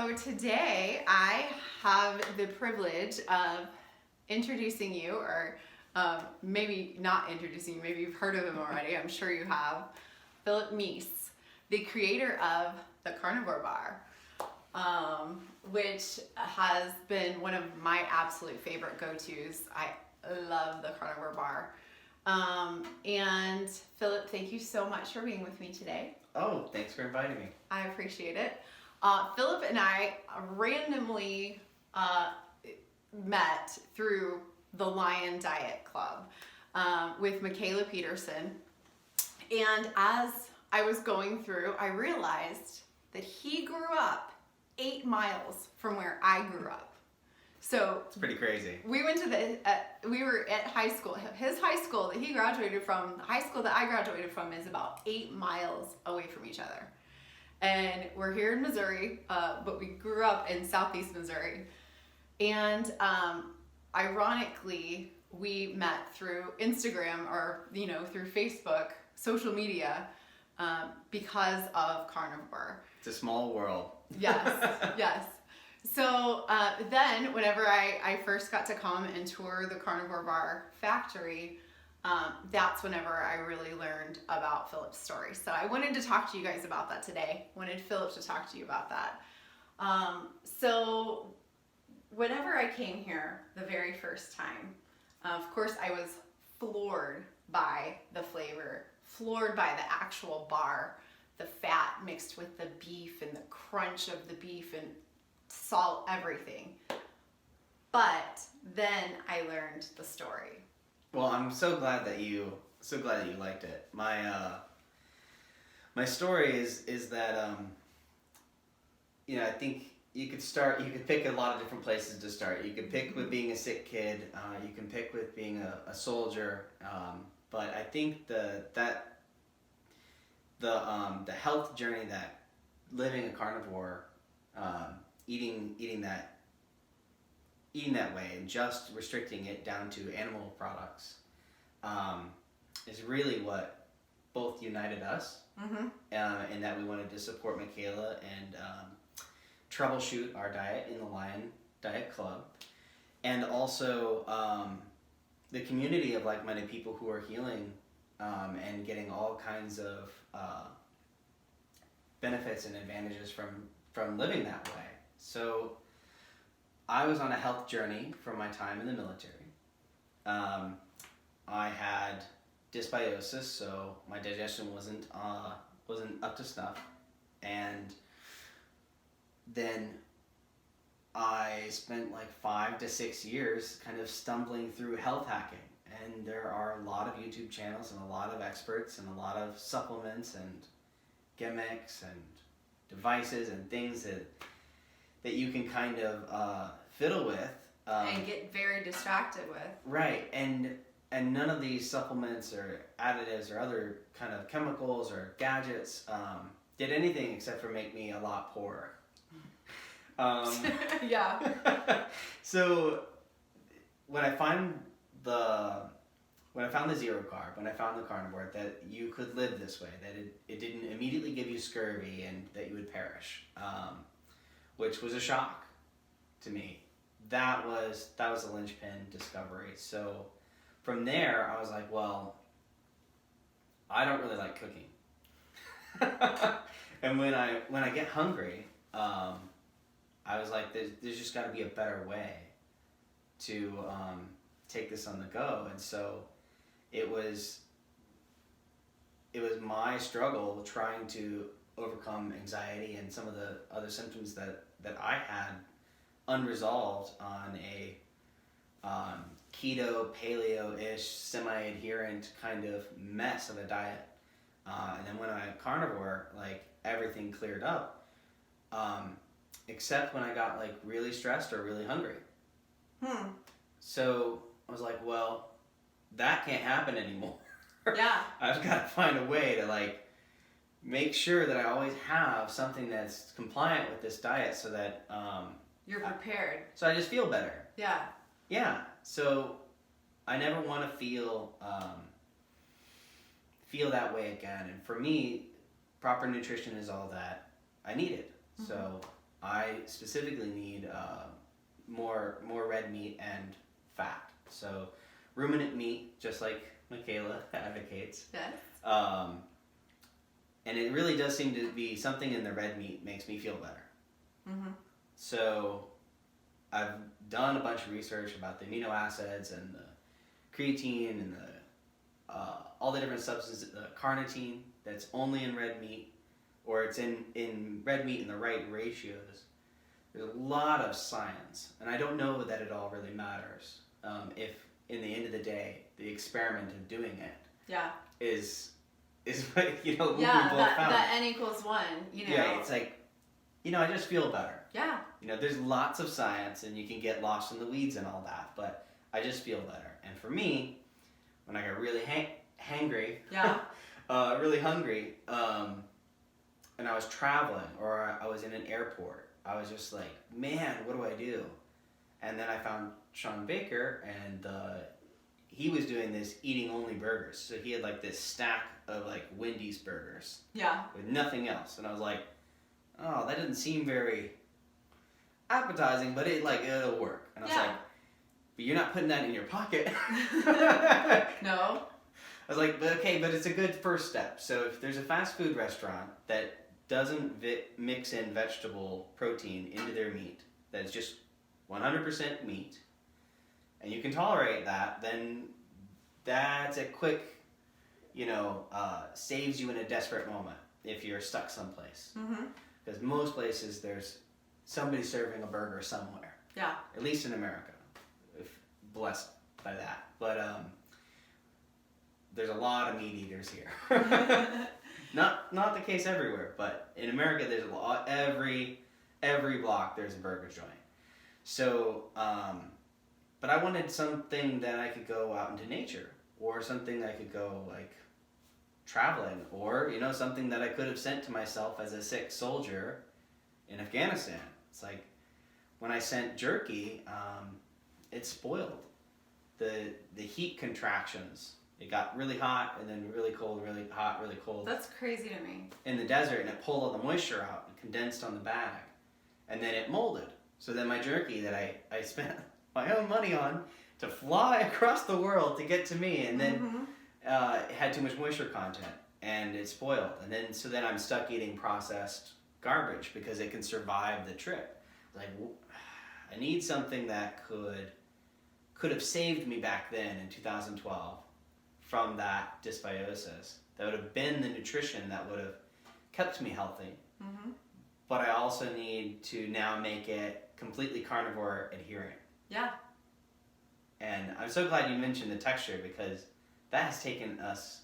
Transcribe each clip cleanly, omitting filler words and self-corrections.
So today I have the privilege of introducing you, or maybe not introducing you, maybe you've heard of him already, I'm sure you have, Phillip Meece, the creator of the Carnivore Bar, which has been one of my absolute favorite go-tos. I love the Carnivore Bar. And Phillip, thank you so much for being with me today. Oh, thanks for inviting me. I appreciate it. Phillip and I randomly met through the Lion Diet Club with Michaela Peterson. And as I was going through, I realized that he grew up 8 miles from where I grew up. So it's pretty crazy. We went to we were at high school. His high school that he graduated from, the high school that I graduated from, is about 8 miles away from each other. And we're here in Missouri, but we grew up in Southeast Missouri. And ironically, we met through Instagram or, through Facebook, social media, because of Carnivore. It's a small world. Yes, yes. So then whenever I first got to come and tour the Carnivore Bar factory, that's whenever I really learned about Phillip's story. So I wanted to talk to you guys about that today. Wanted Phillip to talk to you about that. So whenever I came here the very first time, of course I was floored by the flavor, floored by the actual bar, the fat mixed with the beef and the crunch of the beef and salt, everything. That I learned the story. Well, I'm so glad that you liked it. My story is that I think you could pick a lot of different places to start. You could pick with being a sick kid, you can pick with being a soldier, but I think the health journey that living a carnivore, eating that way and just restricting it down to animal products is really what both united us, in that we wanted to support Michaela and troubleshoot our diet in the Lion Diet Club, and also the community of like-minded people who are healing and getting all kinds of benefits and advantages from living that way. So I was on a health journey from my time in the military. I had dysbiosis, so my digestion wasn't up to snuff, and then I spent like 5 to 6 years kind of stumbling through health hacking. And there are a lot of YouTube channels and a lot of experts and a lot of supplements and gimmicks and devices and things that you can kind of fiddle with. And get very distracted with. Right, and none of these supplements or additives or other kind of chemicals or gadgets did anything except for make me a lot poorer. Yeah. So when I found the zero carb, when I found the carnivore, that you could live this way, that it didn't immediately give you scurvy and that you would perish, which was a shock to me. That was a linchpin discovery. So from there, I was like, well, I don't really like cooking. And when I get hungry, I was like, there's just got to be a better way to take this on the go. And so it was my struggle trying to overcome anxiety and some of the other symptoms that I had unresolved on a keto, paleo-ish, semi-adherent kind of mess of a diet. And then when I went carnivore, like everything cleared up, except when I got like really stressed or really hungry. So I was like, well, that can't happen anymore. Yeah. I've got to find a way to like make sure that I always have something that's compliant with this diet so that you're prepared. So I just feel better. Yeah. Yeah. So I never want to feel that way again. And for me, proper nutrition is all that I needed. So I specifically need more red meat and fat. So ruminant meat, just like Michaela advocates. Yes. And it really does seem to be something in the red meat makes me feel better. Mm-hmm. So I've done a bunch of research about the amino acids and the creatine and all the different substances, the carnitine that's only in red meat, or it's in red meat in the right ratios. There's a lot of science, and I don't know that it all really matters. If in the end of the day, the experiment of doing it is what we both found. That N=1. Yeah, it's like, I just feel better. Yeah. There's lots of science, and you can get lost in the weeds and all that, but I just feel better. And for me, when I got really hangry, really hungry, and I was traveling or I was in an airport, I was just like, man, what do I do? And then I found Sean Baker, and he was doing this eating only burgers. So he had like this stack of like Wendy's burgers. Yeah. With nothing else. And I was like, oh, that doesn't seem very appetizing, but it'll work. And I was like, but you're not putting that in your pocket. No. I was like, but it's a good first step. So if there's a fast food restaurant that doesn't mix in vegetable protein into their meat, that's just 100% meat, and you can tolerate that, then that's a quick, saves you in a desperate moment if you're stuck someplace. Mm-hmm. Because most places there's somebody serving a burger somewhere. Yeah. At least in America, if blessed by that. But there's a lot of meat eaters here. Not the case everywhere, but in America there's a lot. Every block there's a burger joint. So, but I wanted something that I could go out into nature, or something I could go like traveling, or something that I could have sent to myself as a sick soldier in Afghanistan. It's like when I sent jerky, it spoiled. The heat contractions. It got really hot and then really cold, really hot, really cold. That's crazy to me. In the desert, and it pulled all the moisture out and condensed on the bag, and then it molded. So then my jerky that I spent my own money on to fly across the world to get to me, and then it had too much moisture content, and it spoiled. And then I'm stuck eating processed garbage because it can survive the trip. Like, I need something that could have saved me back then in 2012 from that dysbiosis. That would have been the nutrition that would have kept me healthy. Mm-hmm. But I also need to now make it completely carnivore adherent. Yeah. And I'm so glad you mentioned the texture, because that has taken us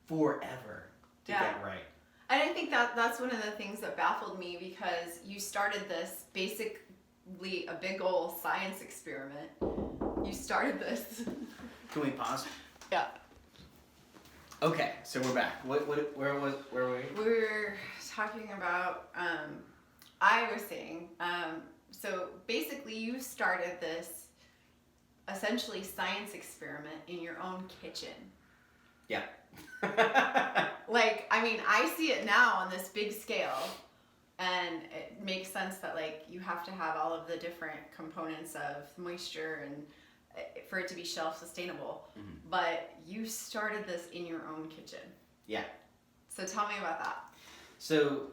forever to get right. And I think that's one of the things that baffled me, because you started this basically a big old science experiment. You started this. Can we pause? Yeah. Okay, so we're back. Where were we? We were talking about, I was saying, so basically you started this essentially science experiment in your own kitchen. Yeah. Like, I mean, I see it now on this big scale, and it makes sense that you have to have all of the different components of moisture and for it to be shelf sustainable. Mm-hmm. But you started this in your own kitchen. Yeah. So tell me about that. So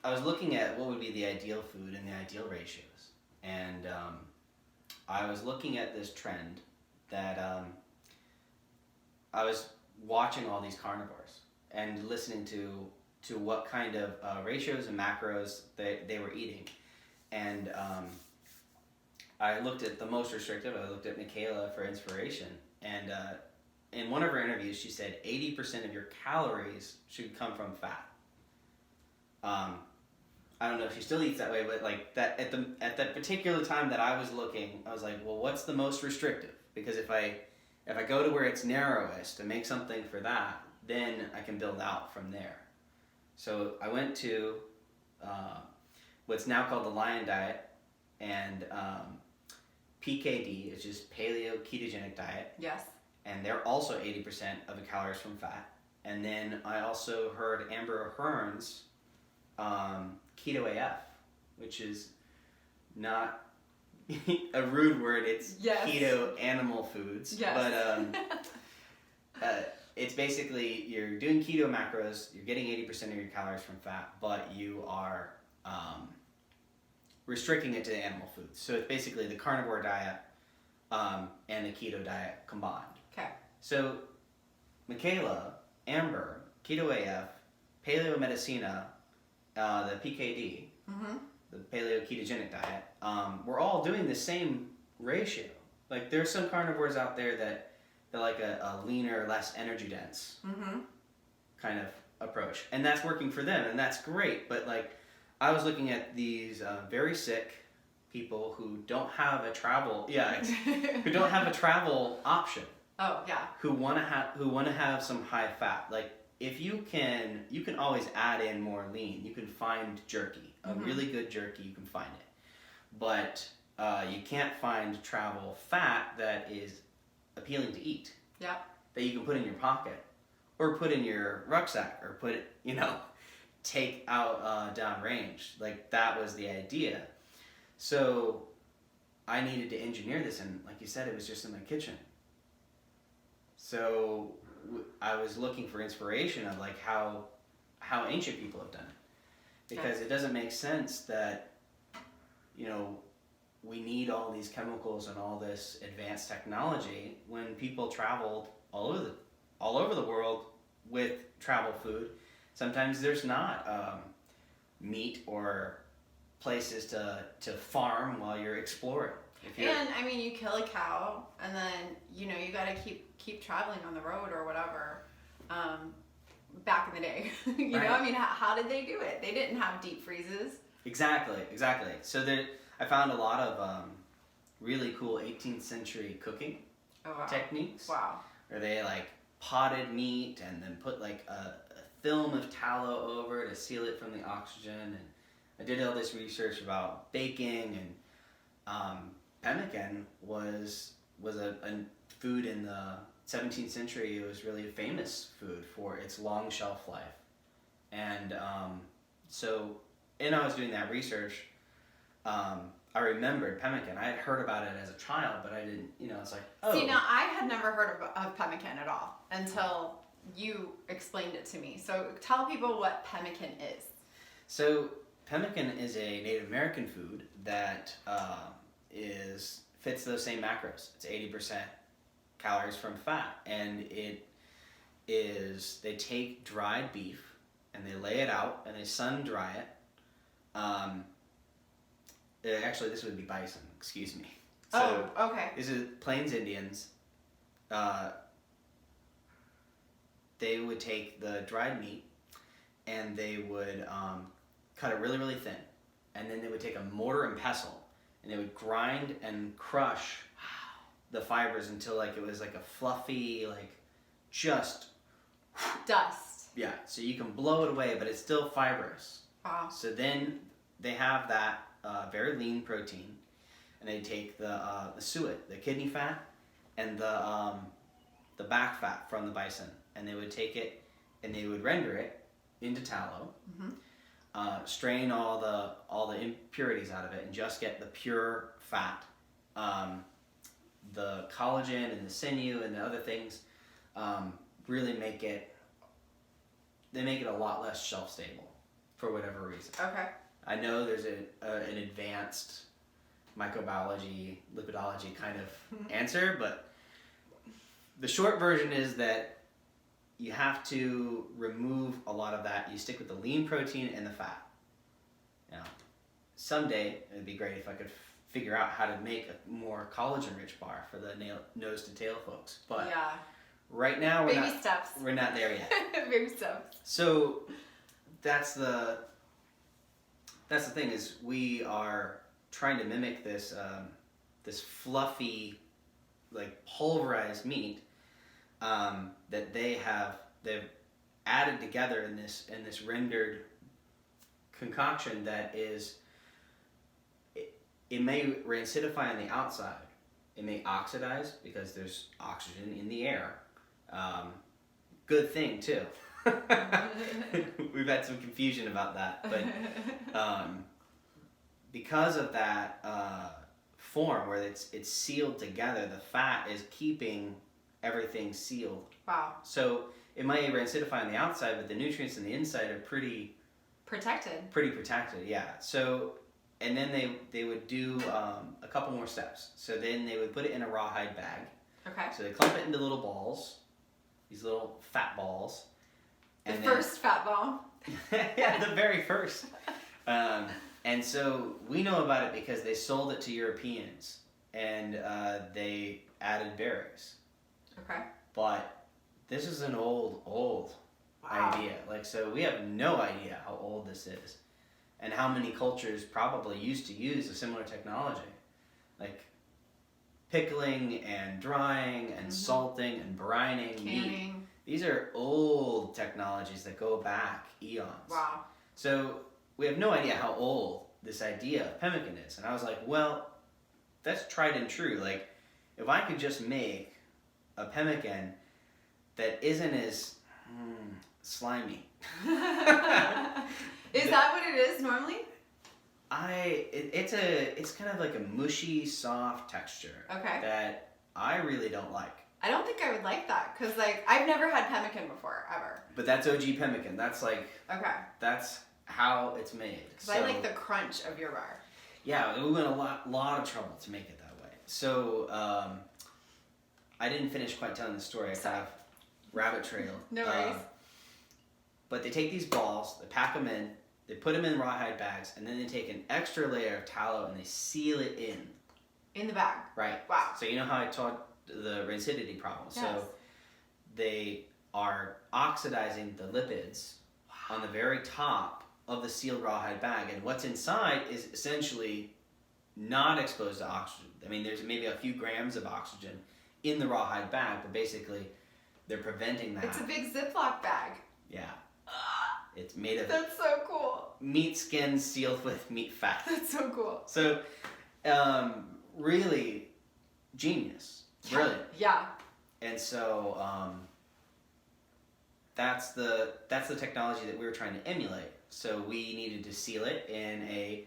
I was looking at what would be the ideal food and the ideal ratios, and I was looking at this trend that I was watching all these carnivores and listening to what kind of ratios and macros they were eating, and I looked at the most restrictive. I looked at Michaela for inspiration, and in one of her interviews, she said 80% of your calories should come from fat. I don't know if she still eats that way, but that at that particular time that I was looking, I was like, well, what's the most restrictive? Because if I go to where it's narrowest and make something for that, then I can build out from there. So I went to what's now called the Lion Diet, and PKD, which is Paleo Ketogenic Diet. Yes. And they're also 80% of the calories from fat. And then I also heard Amber Hearn's Keto AF, which is not a rude word. It's Yes. keto animal foods. Yes. But it's basically you're doing keto macros, you're getting 80% of your calories from fat, but you are restricting it to the animal foods. So it's basically the carnivore diet and the keto diet combined. Okay. So Michaela, Amber, Keto AF, Paleo Medicina, the PKD, the Paleo Ketogenic diet, we're all doing the same ratio. Like there's some carnivores out there that they're like a leaner, less energy dense kind of approach, and that's working for them, and that's great. But like, I was looking at these very sick people who don't have a travel, who don't have a travel option. Oh yeah. Who want to have some high fat. Like if you can always add in more lean. You can find jerky, a really good jerky. You can find it, but you can't find travel fat that is appealing to eat. Yeah. That you can put in your pocket, or put in your rucksack, or put it, take out downrange. Like that was the idea. So I needed to engineer this, and like you said, it was just in my kitchen. So I was looking for inspiration of like how ancient people have done it, because it doesn't make sense that we need all these chemicals and all this advanced technology when people traveled all over the world with travel food. Sometimes there's not meat or places to farm while you're exploring. And I mean, you kill a cow, and then you got to keep traveling on the road or whatever. Back in the day, Right. I mean, how did they do it? They didn't have deep freezes. Exactly. So I found a lot of really cool 18th century cooking techniques. Wow. Where they like potted meat and then put like a film of tallow over to seal it from the oxygen. And I did all this research about baking, and pemmican was a food in the 17th century. It was really a famous food for its long shelf life. And so I was doing that research, I remembered pemmican. I had heard about it as a child, but I didn't, it's like, oh. See, now I had never heard of pemmican at all until you explained it to me. So tell people what pemmican is. So pemmican is a Native American food that fits those same macros. It's 80% calories from fat, and they take dried beef and they lay it out and they sun dry it. Actually, this would be bison. Excuse me. So okay. This is Plains Indians. They would take the dried meat and they would cut it really, really thin, and then they would take a mortar and pestle and they would grind and crush the fibers until like it was like a fluffy, like just dust. Yeah, so you can blow it away, but it's still fibrous. Wow. So then they have that very lean protein, and they take the suet, the kidney fat, and the back fat from the bison, and they would take it and they would render it into tallow, strain all the impurities out of it, and just get the pure fat. The collagen and the sinew and the other things really make it a lot less shelf stable for whatever reason. Okay. I know there's an advanced microbiology, lipidology kind of answer, but the short version is that you have to remove a lot of that. You stick with the lean protein and the fat. Now, someday it'd be great if I could figure out how to make a more collagen-rich bar for the nose to tail folks, but yeah. Right now we're not there yet. Baby steps. So that's the thing, is we are trying to mimic this this fluffy, like pulverized meat that they've added together in this rendered concoction that is, it may rancidify on the outside. It may oxidize because there's oxygen in the air. Good thing too. we've had some confusion about that, but because of that form where it's sealed together, the fat is keeping everything sealed. Wow. So it might rancidify on the outside, but the nutrients in the inside are pretty protected. Yeah. So, and then they would do a couple more steps. So then they would put it in a rawhide bag. Okay. So they clump it into little balls, these little fat balls. And the first fat ball. Yeah, the very first. And so we know about it because they sold it to Europeans, and they added berries. Okay. But this is an old idea. Like, so we have no idea how old this is, and how many cultures probably used to use a similar technology, like pickling and drying and salting and brining meat. Canning. These are old technologies that go back eons. Wow. So we have no idea how old this idea of pemmican is. And I was like, well, that's tried and true. Like, if I could just make a pemmican that isn't as slimy. Is that what it is normally? It's kind of like a mushy, soft texture. Okay. That I really don't like. I don't think I would like that, because like I've never had pemmican before, ever. But that's OG pemmican. That's like, okay. That's how it's made. Because I like the crunch of your bar. Yeah, we went a lot of trouble to make it that way. So I didn't finish quite telling the story. I kind of rabbit trailed. No worries. But they take these balls, they pack them in, they put them in rawhide bags, and then they take an extra layer of tallow and they seal it in. In the bag. Right. Wow. So you know how I taught the rancidity problem. Yes. So they are oxidizing the lipids on the very top of the sealed rawhide bag, and what's inside is essentially not exposed to oxygen. I mean, there's maybe a few grams of oxygen in the rawhide bag, but basically they're preventing that. It's a big Ziploc bag. Yeah. It's made of That's so cool. meat skin sealed with meat fat. That's so cool. So, really genius. Brilliant. Yeah. And so that's the technology that we were trying to emulate. So we needed to seal it in a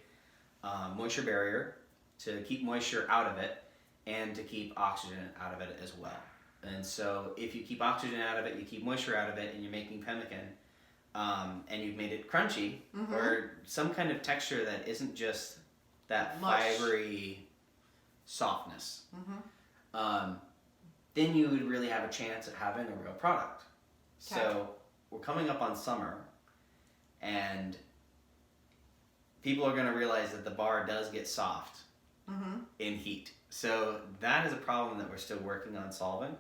moisture barrier to keep moisture out of it and to keep oxygen out of it as well. And so if you keep oxygen out of it, you keep moisture out of it, and you're making pemmican, and you've made it crunchy or some kind of texture that isn't just that fibery softness, then you would really have a chance at having a real product. Okay. So we're coming up on summer, and people are going to realize that the bar does get soft in heat. So that is a problem that we're still working on solving,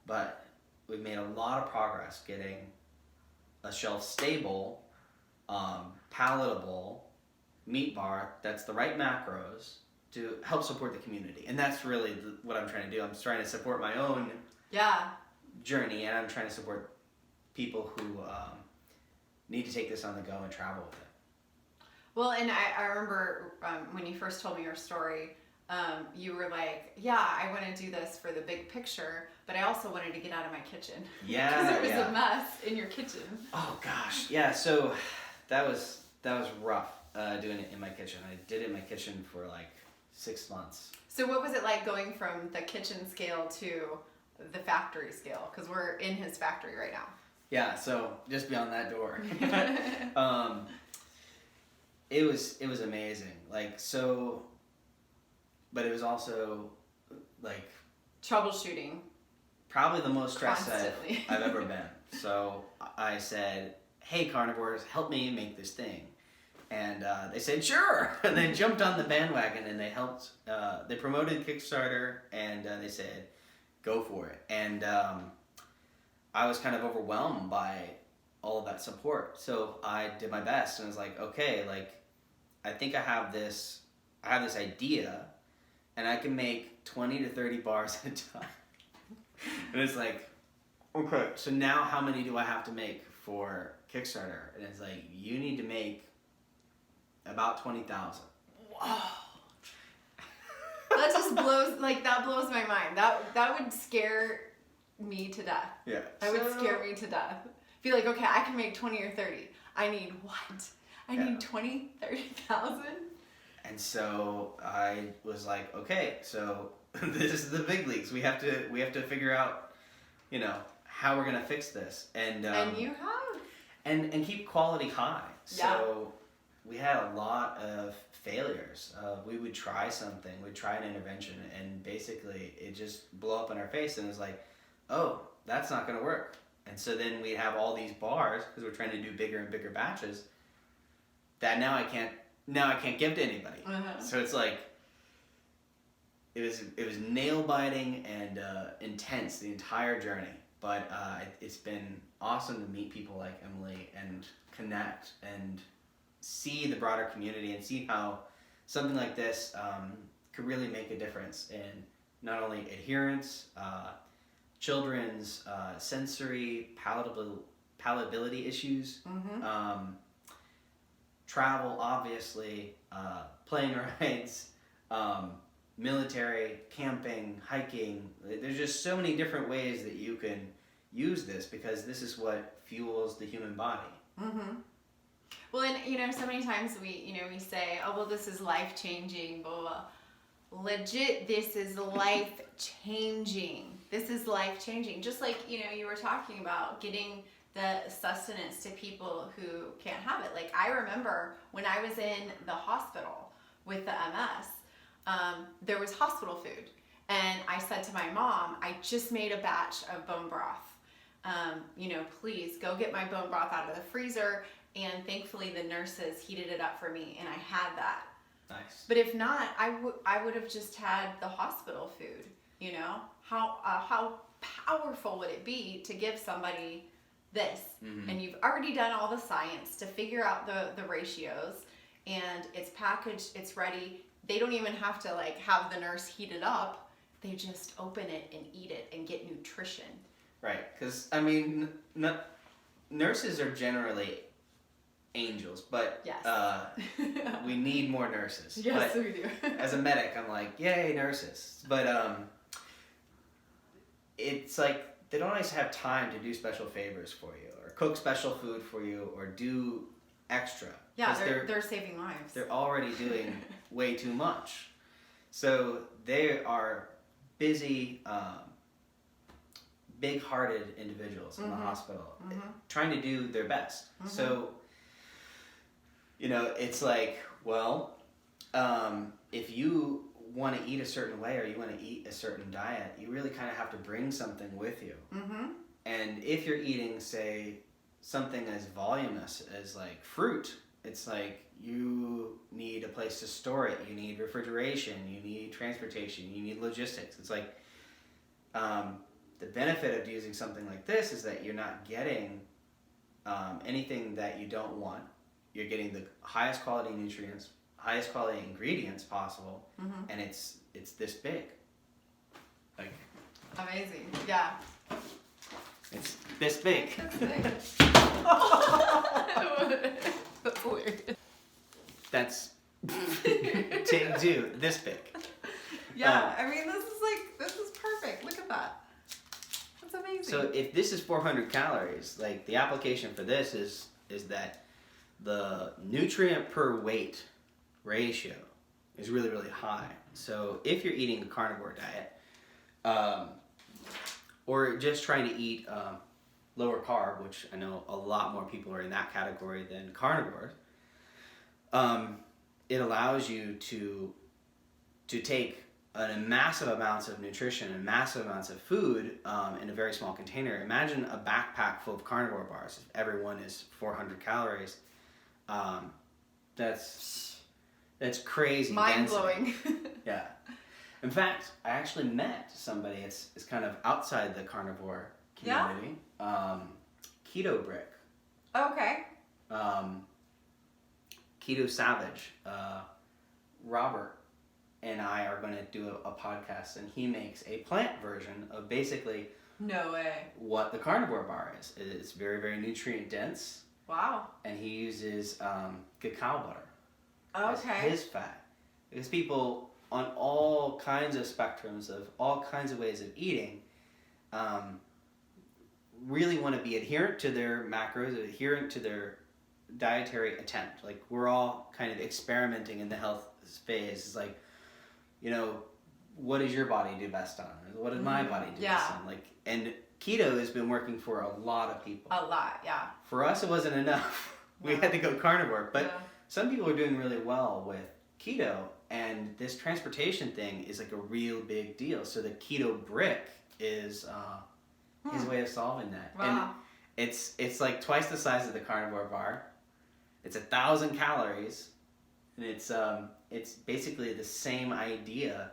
but we've made a lot of progress getting a shelf-stable, palatable meat bar that's the right macros to help support the community. And that's really what I'm trying to do. I'm trying to support my own journey, and I'm trying to support people who need to take this on the go and travel with it. Well, and I remember when you first told me your story, you were like, yeah, I want to do this for the big picture, but I also wanted to get out of my kitchen. Yeah. Because it was a mess in your kitchen. Oh, gosh. Yeah, so that was rough doing it in my kitchen. I did it in my kitchen for like 6 months. So what was it like going from the kitchen scale to the factory scale? Because we're in his factory right now. Yeah, so just beyond that door. It was amazing. Like, so, but it was also like troubleshooting. Probably the most stressed I've ever been. So I said, hey, carnivores, help me make this thing. And they said, sure. And they jumped on the bandwagon, and they helped. They promoted Kickstarter, and they said, go for it. And I was kind of overwhelmed by all of that support. So I did my best, and I was like, okay, like, I think I have this idea, and I can make 20 to 30 bars at a time. And it's like, okay, so now how many do I have to make for Kickstarter? And it's like, you need to make about 20,000. Wow. That just blows my mind. That would scare me to death. Yeah. That would scare me to death. Be like, okay, I can make 20 or 30. I need what? I Yeah. need 20, 30,000? And so I was like, okay, so this is the big leagues. We have to figure out, how we're gonna fix this, and You have. and keep quality high. So we had a lot of failures. We would try something, we'd try an intervention, and basically it just blew up in our face, and it was like, oh, that's not gonna work. And so then we have all these bars because we're trying to do bigger and bigger batches that now I can't give to anybody. So it's like it was nail biting and intense the entire journey. But it's been awesome to meet people like Emily and connect and see the broader community and see how something like this could really make a difference in not only adherence, children's sensory palatability issues, travel, obviously, plane rides, military, camping, hiking. There's just so many different ways that you can use this because this is what fuels the human body. Well, and so many times we say, oh, well, this is life changing, blah, blah, blah. Legit, this is life changing. This is life changing. Just like, you were talking about getting the sustenance to people who can't have it. Like, I remember when I was in the hospital with the MS, there was hospital food. And I said to my mom, I just made a batch of bone broth. Please go get my bone broth out of the freezer. And thankfully the nurses heated it up for me and I had that. Nice. But if not, I would have just had the hospital food, How powerful would it be to give somebody this? And you've already done all the science to figure out the ratios, and it's packaged, it's ready. They don't even have to have the nurse heat it up. They just open it and eat it and get nutrition. Right, because nurses are generally angels, but yes. We need more nurses. Yes, but we do. As a medic, I'm like, yay, nurses. But it's like they don't always have time to do special favors for you, or cook special food for you, or do extra. Yeah, they're saving lives. They're already doing way too much. So they are busy, big-hearted individuals in the hospital, trying to do their best. So, it's like, well, if you want to eat a certain way or you want to eat a certain diet, you really kind of have to bring something with you. And if you're eating, say, something as voluminous as like fruit, it's like you need a place to store it, you need refrigeration, you need transportation, you need logistics. It's like the benefit of using something like this is that you're not getting anything that you don't want. You're getting the highest quality nutrients, highest quality ingredients possible, and it's this big. Like, amazing. Yeah. It's this big. That's big. That's hilarious. That's take two, this big. Yeah, this is perfect. Look at that. That's amazing. So if this is 400 calories, like the application for this is that the nutrient per weight ratio is really, really high. So if you're eating a carnivore diet, or just trying to eat lower carb, which I know a lot more people are in that category than carnivores, it allows you to take massive amounts of nutrition and massive amounts of food in a very small container. Imagine a backpack full of carnivore bars. If everyone is 400 calories, that's crazy. Mind-blowing. Yeah. In fact, I actually met somebody. It's kind of outside the carnivore community. Yeah? Keto Brick. Okay. Keto Savage. Robert and I are going to do a podcast, and he makes a plant version of basically no way what the carnivore bar is. It's very, very nutrient dense. Wow. And he uses cacao butter. Okay. As his fat. Because people on all kinds of spectrums of all kinds of ways of eating really want to be adherent to their macros, adherent to their dietary attempt. Like, we're all kind of experimenting in the health phase. It's like, you know, what does your body do best on? What does my body do best on? Like, and keto has been working for a lot of people. A lot, yeah. For us, it wasn't enough. We had to go carnivore. But some people are doing really well with keto, and this transportation thing is like a real big deal. So the keto brick is his way of solving that. Wow. And it's like twice the size of the Carnivore Bar. It's 1,000 calories, and it's basically the same idea,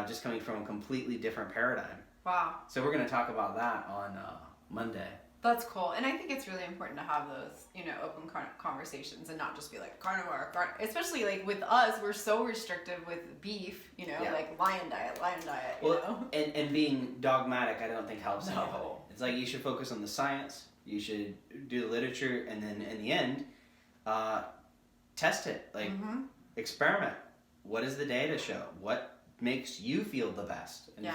just coming from a completely different paradigm. Wow. So we're going to talk about that on Monday. That's cool. And I think it's really important to have those, you know, open conversations and not just be like carnivore, especially like with us, we're so restrictive with beef, you know, like lion diet, you know? And being dogmatic, I don't think helps No. anybody. It's like, you should focus on the science, you should do the literature, and then in the end, test it, like experiment. What does the data show? What makes you feel the best? And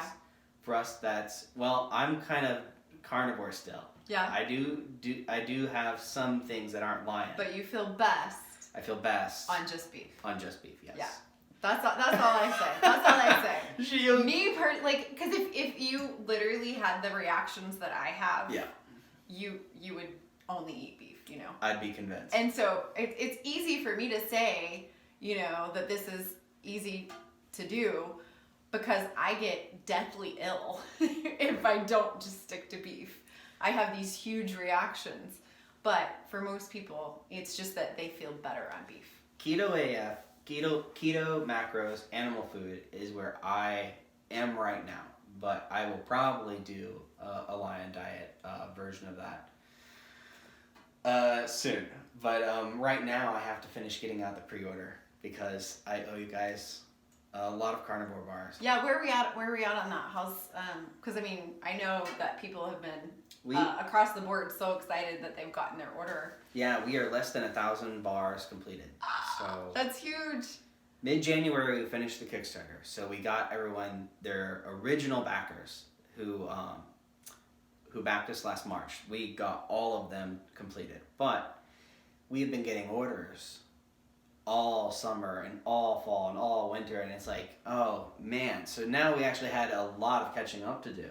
for us, that's, well, I'm kind of carnivore still. Yeah. I do have some things that aren't lion. But you feel best. I feel best on just beef. On just beef, yes. Yeah. That's all I say. That's all I say. Me, because if you literally had the reactions that I have, you would only eat beef, you know? I'd be convinced. And so it's easy for me to say, you know, that this is easy to do because I get deathly ill if I don't just stick to beef. I have these huge reactions. But for most people, it's just that they feel better on beef. Keto AF, keto macros, animal food is where I am right now. But I will probably do a lion diet version of that soon. But right now I have to finish getting out the pre-order because I owe you guys a lot of carnivore bars. Yeah, where are we at on that? How's because I mean, I know that people have been across the board so excited that they've gotten their order. Yeah, we are less than 1,000 bars completed. So that's huge. Mid-January we finished the Kickstarter. So we got everyone, their original backers who backed us last March. We got all of them completed. But we've been getting orders all summer and all fall and all winter, and it's like, oh man. So now we actually had a lot of catching up to do.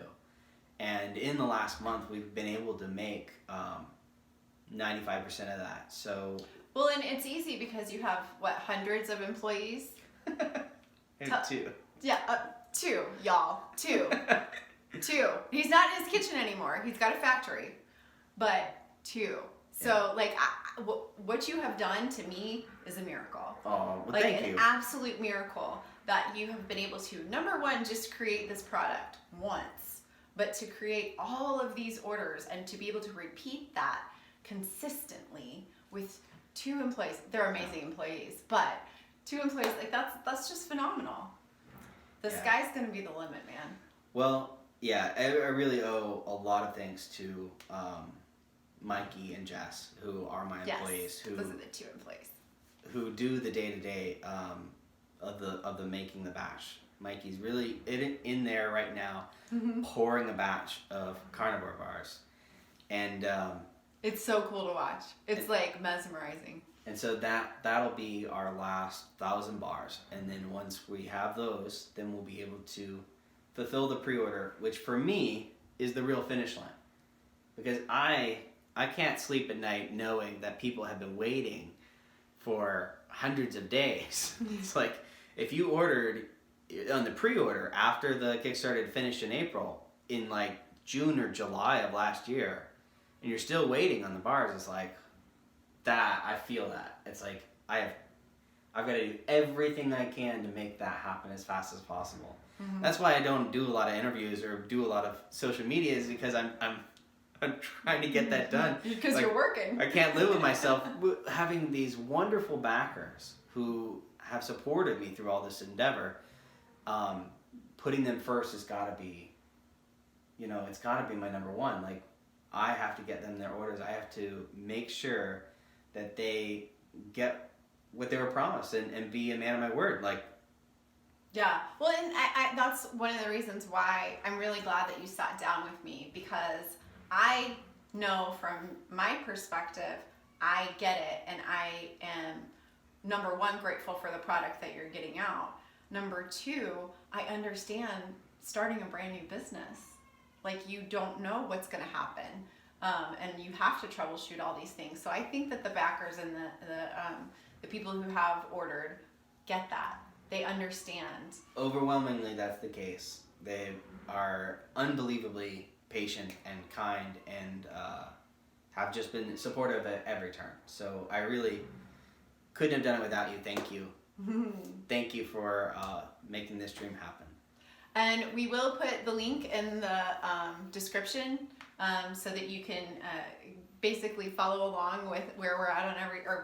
And in the last month, we've been able to make 95% of that. So well, and it's easy because you have hundreds of employees. Two. Yeah, two, y'all. Two. He's not in his kitchen anymore. He's got a factory, but two. So what you have done to me is a miracle. Oh, well, like thank you. An absolute miracle that you have been able to, number one, just create this product once, but to create all of these orders and to be able to repeat that consistently with 2 employees. They're amazing employees, but 2 employees, like that's just phenomenal. The sky's gonna be the limit, man. Well, yeah, I really owe a lot of thanks to Mikey and Jess, who are my employees. Those are the 2 employees. Who do the day-to-day of the making the batch. Mikey's really in there right now, pouring a batch of carnivore bars, and it's so cool to watch. It's like mesmerizing. And so that'll be our last 1,000 bars, and then once we have those, then we'll be able to fulfill the pre-order, which for me is the real finish line, because I can't sleep at night knowing that people have been waiting for hundreds of days. It's like, if you ordered on the pre-order after the Kickstarter had finished in April, in like June or July of last year, and you're still waiting on the bars, it's like, that, I feel that. It's like, I've got to do everything I can to make that happen as fast as possible. That's why I don't do a lot of interviews or do a lot of social media, is because I'm trying to get that done. Because you're working. I can't live with myself. Having these wonderful backers who have supported me through all this endeavor, putting them first has got to be, it's got to be my number one. Like, I have to get them their orders. I have to make sure that they get what they were promised and be a man of my word. Like, yeah. Well, and I that's one of the reasons why I'm really glad that you sat down with me, because I know from my perspective, I get it, and I am, number one, grateful for the product that you're getting out. Number two, I understand starting a brand new business. Like, you don't know what's going to happen, and you have to troubleshoot all these things. So I think that the backers and the people who have ordered get that. They understand. Overwhelmingly, that's the case. They are unbelievably patient and kind, and have just been supportive at every turn. So I really couldn't have done it without you. Thank you. Thank you for making this dream happen. And we will put the link in the description so that you can basically follow along with where we're at on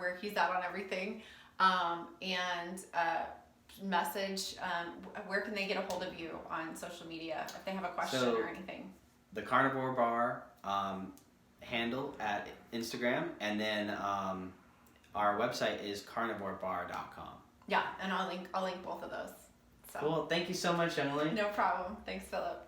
where he's at on everything, and message. Where can they get a hold of you on social media if they have a question or anything? The Carnivore Bar handle at Instagram, and then our website is carnivorebar.com. Yeah, and I'll link both of those. So. Cool. Thank you so much, Emily. No problem. Thanks, Phillip.